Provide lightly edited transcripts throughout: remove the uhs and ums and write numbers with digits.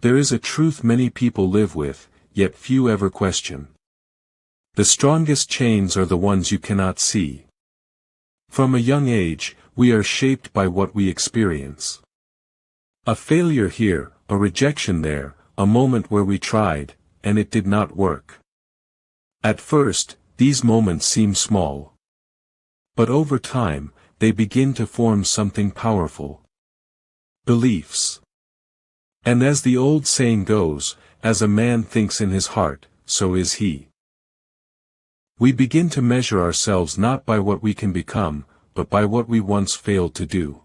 There is a truth many people live with, yet few ever question. The strongest chains are the ones you cannot see. From a young age, we are shaped by what we experience. A failure here, a rejection there, a moment where we tried, and it did not work. At first, these moments seem small. But over time, they begin to form something powerful. Beliefs. And as the old saying goes, as a man thinks in his heart, so is he. We begin to measure ourselves not by what we can become, but by what we once failed to do.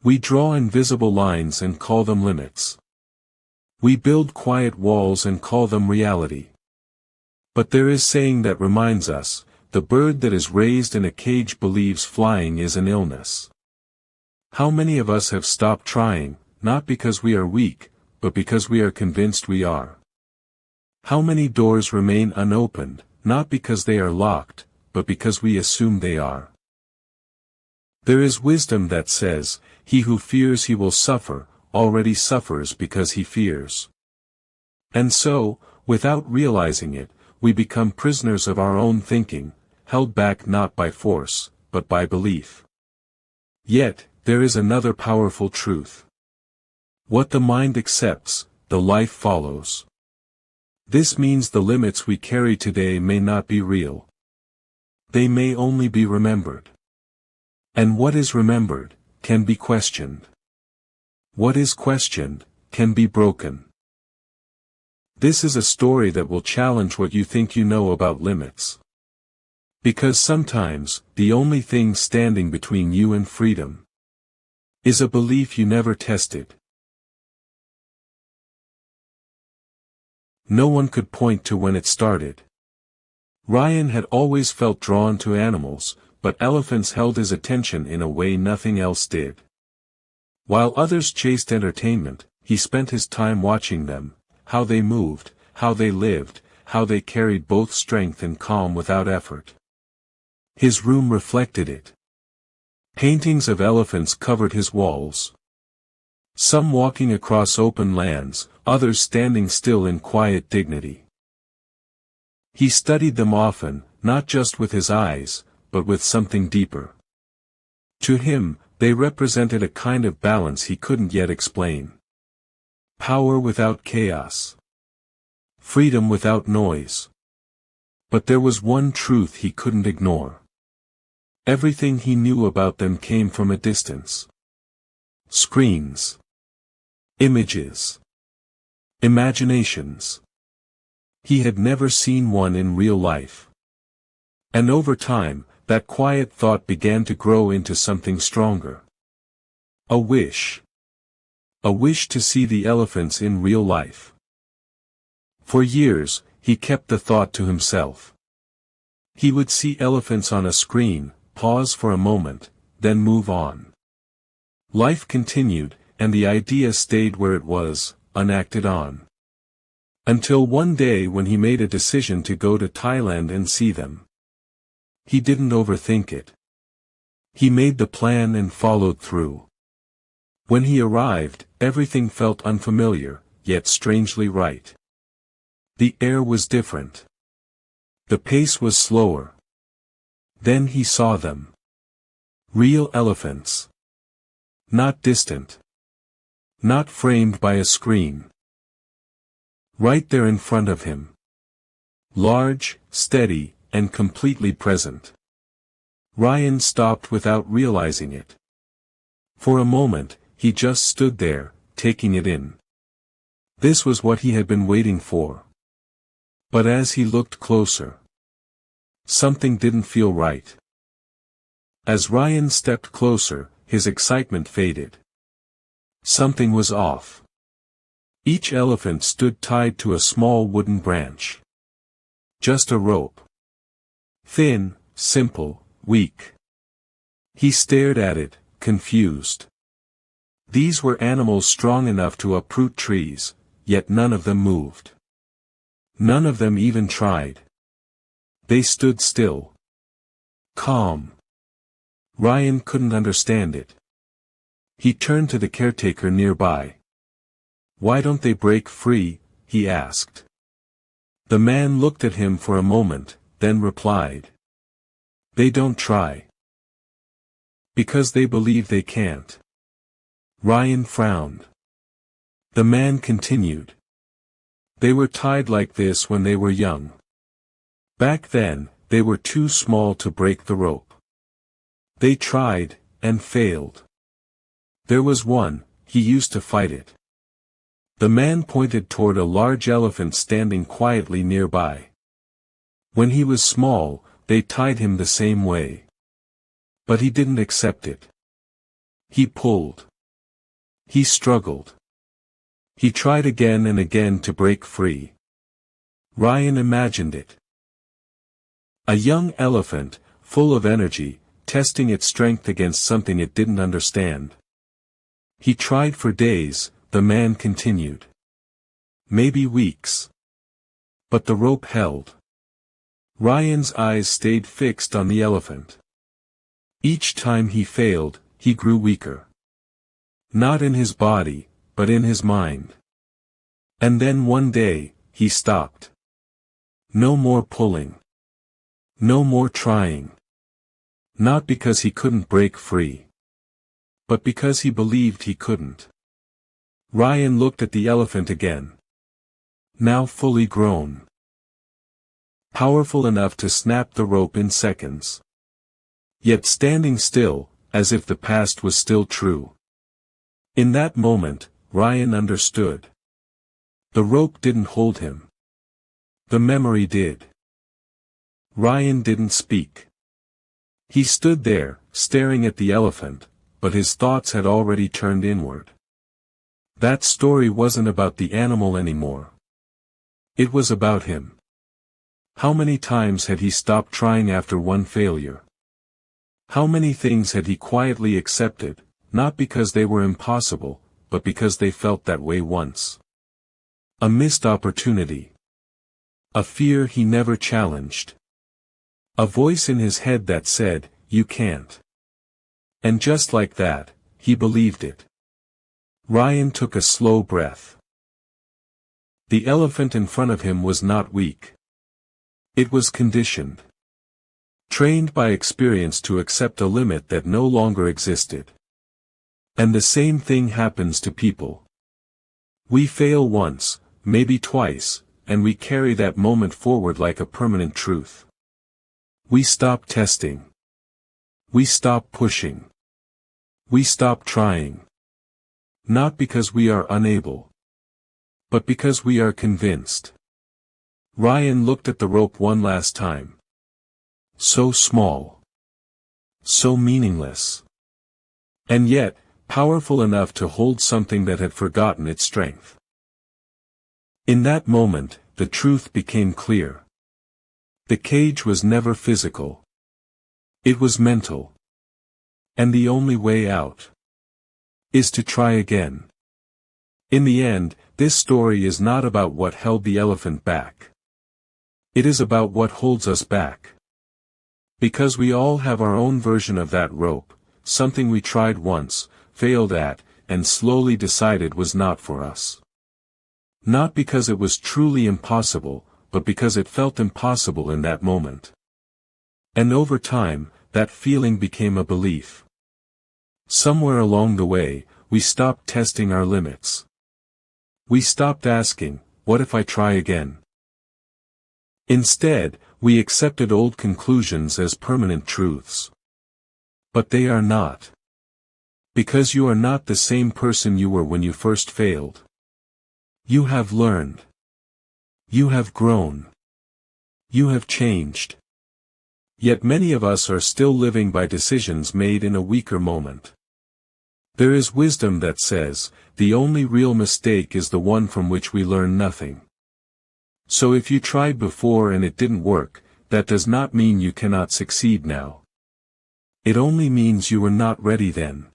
We draw invisible lines and call them limits. We build quiet walls and call them reality. But there is saying that reminds us, the bird that is raised in a cage believes flying is an illness. How many of us have stopped trying, not because we are weak, but because we are convinced we are? How many doors remain unopened, not because they are locked, but because we assume they are? There is wisdom that says, he who fears he will suffer, already suffers because he fears. And so, without realizing it, we become prisoners of our own thinking, held back not by force, but by belief. Yet, there is another powerful truth. What the mind accepts, the life follows. This means the limits we carry today may not be real. They may only be remembered. And what is remembered, can be questioned. What is questioned, can be broken. This is a story that will challenge what you think you know about limits. Because sometimes, the only thing standing between you and freedom is a belief you never tested. No one could point to when it started. Ryan had always felt drawn to animals, but elephants held his attention in a way nothing else did. While others chased entertainment, he spent his time watching them, how they moved, how they lived, how they carried both strength and calm without effort. His room reflected it. Paintings of elephants covered his walls. Some walking across open lands, others standing still in quiet dignity. He studied them often, not just with his eyes, but with something deeper. To him, they represented a kind of balance he couldn't yet explain. Power without chaos. Freedom without noise. But there was one truth he couldn't ignore. Everything he knew about them came from a distance. Screens. Images. Imaginations. He had never seen one in real life. And over time, that quiet thought began to grow into something stronger. A wish. A wish to see the elephants in real life. For years, he kept the thought to himself. He would see elephants on a screen, pause for a moment, then move on. Life continued, and the idea stayed where it was, unacted on. Until one day when he made a decision to go to Thailand and see them. He didn't overthink it. He made the plan and followed through. When he arrived, everything felt unfamiliar, yet strangely right. The air was different. The pace was slower. Then he saw them. Real elephants. Not distant. Not framed by a screen. Right there in front of him. Large, steady, and completely present. Ryan stopped without realizing it. For a moment, he just stood there, taking it in. This was what he had been waiting for. But as he looked closer, something didn't feel right. As Ryan stepped closer, his excitement faded. Something was off. Each elephant stood tied to a small wooden branch. Just a rope. Thin, simple, weak. He stared at it, confused. These were animals strong enough to uproot trees, yet none of them moved. None of them even tried. They stood still. Calm. Ryan couldn't understand it. He turned to the caretaker nearby. "Why don't they break free?" he asked. The man looked at him for a moment, then replied, "They don't try. Because they believe they can't." Ryan frowned. The man continued. "They were tied like this when they were young. Back then, they were too small to break the rope. They tried, and failed. There was one, he used to fight it." The man pointed toward a large elephant standing quietly nearby. "When he was small, they tied him the same way. But he didn't accept it. He pulled. He struggled. He tried again and again to break free." Ryan imagined it. A young elephant, full of energy, testing its strength against something it didn't understand. "He tried for days," the man continued. "Maybe weeks. But the rope held." Ryan's eyes stayed fixed on the elephant. Each time he failed, he grew weaker. Not in his body, but in his mind. And then one day, he stopped. No more pulling. No more trying. Not because he couldn't break free. But because he believed he couldn't. Ryan looked at the elephant again. Now fully grown. Powerful enough to snap the rope in seconds. Yet standing still, as if the past was still true. In that moment, Ryan understood. The rope didn't hold him. The memory did. Ryan didn't speak. He stood there, staring at the elephant, but his thoughts had already turned inward. That story wasn't about the animal anymore. It was about him. How many times had he stopped trying after one failure? How many things had he quietly accepted, not because they were impossible, but because they felt that way once? A missed opportunity. A fear he never challenged. A voice in his head that said, "You can't." And just like that, he believed it. Ryan took a slow breath. The elephant in front of him was not weak. It was conditioned. Trained by experience to accept a limit that no longer existed. And the same thing happens to people. We fail once, maybe twice, and we carry that moment forward like a permanent truth. We stop testing. We stop pushing. We stop trying. Not because we are unable. But because we are convinced. Ryan looked at the rope one last time. So small. So meaningless. And yet, powerful enough to hold something that had forgotten its strength. In that moment, the truth became clear. The cage was never physical. It was mental. And the only way out is to try again. In the end, this story is not about what held the elephant back. It is about what holds us back. Because we all have our own version of that rope, something we tried once, failed at, and slowly decided was not for us. Not because it was truly impossible, but because it felt impossible in that moment. And over time, that feeling became a belief. Somewhere along the way, we stopped testing our limits. We stopped asking, "What if I try again?" Instead, we accepted old conclusions as permanent truths. But they are not. Because you are not the same person you were when you first failed. You have learned. You have grown. You have changed. Yet many of us are still living by decisions made in a weaker moment. There is wisdom that says, the only real mistake is the one from which we learn nothing. So if you tried before and it didn't work, that does not mean you cannot succeed now. It only means you were not ready then.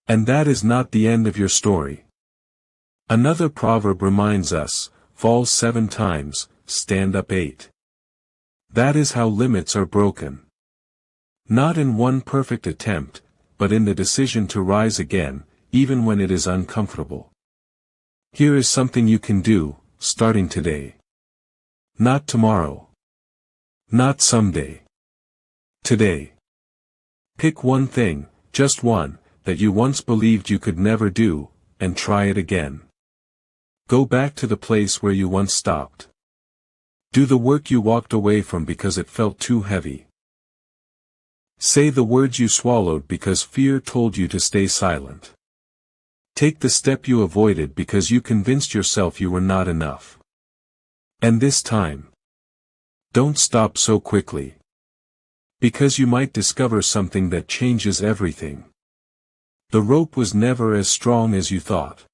And that is not the end of your story. Another proverb reminds us, fall 7 times, stand up 8. That is how limits are broken. Not in one perfect attempt, but in the decision to rise again, even when it is uncomfortable. Here is something you can do, starting today. Not tomorrow. Not someday. Today. Pick one thing, just one, that you once believed you could never do, and try it again. Go back to the place where you once stopped. Do the work you walked away from because it felt too heavy. Say the words you swallowed because fear told you to stay silent. Take the step you avoided because you convinced yourself you were not enough. And this time, don't stop so quickly. Because you might discover something that changes everything. The rope was never as strong as you thought.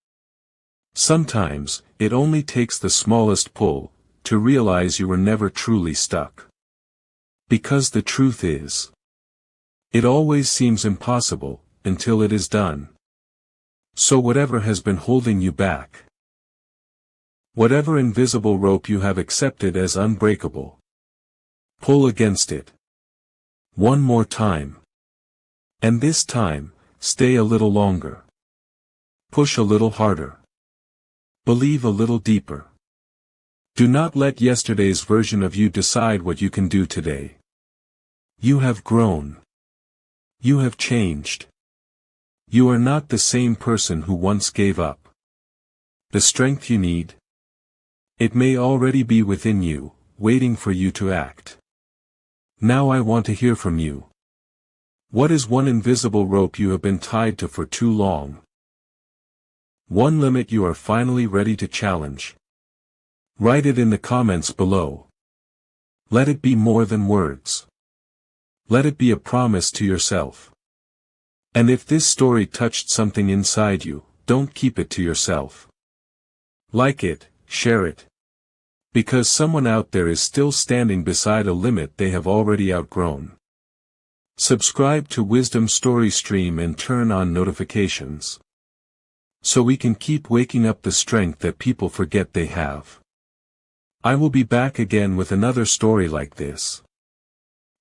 Sometimes, it only takes the smallest pull, to realize you were never truly stuck. Because the truth is, it always seems impossible, until it is done. So whatever has been holding you back, whatever invisible rope you have accepted as unbreakable, pull against it. One more time. And this time, stay a little longer. Push a little harder. Believe a little deeper. Do not let yesterday's version of you decide what you can do today. You have grown. You have changed. You are not the same person who once gave up. The strength you need, it may already be within you, waiting for you to act. Now I want to hear from you. What is one invisible rope you have been tied to for too long? One limit you are finally ready to challenge. Write it in the comments below. Let it be more than words. Let it be a promise to yourself. And if this story touched something inside you, don't keep it to yourself. Like it, share it. Because someone out there is still standing beside a limit they have already outgrown. Subscribe to Wisdom Story Stream and turn on notifications. So we can keep waking up the strength that people forget they have. I will be back again with another story like this.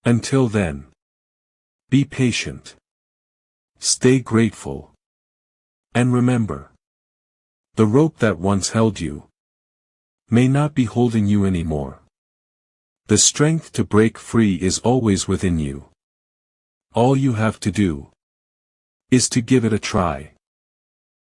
Until then, be patient. Stay grateful. And remember, the rope that once held you may not be holding you anymore. The strength to break free is always within you. All you have to do is to give it a try.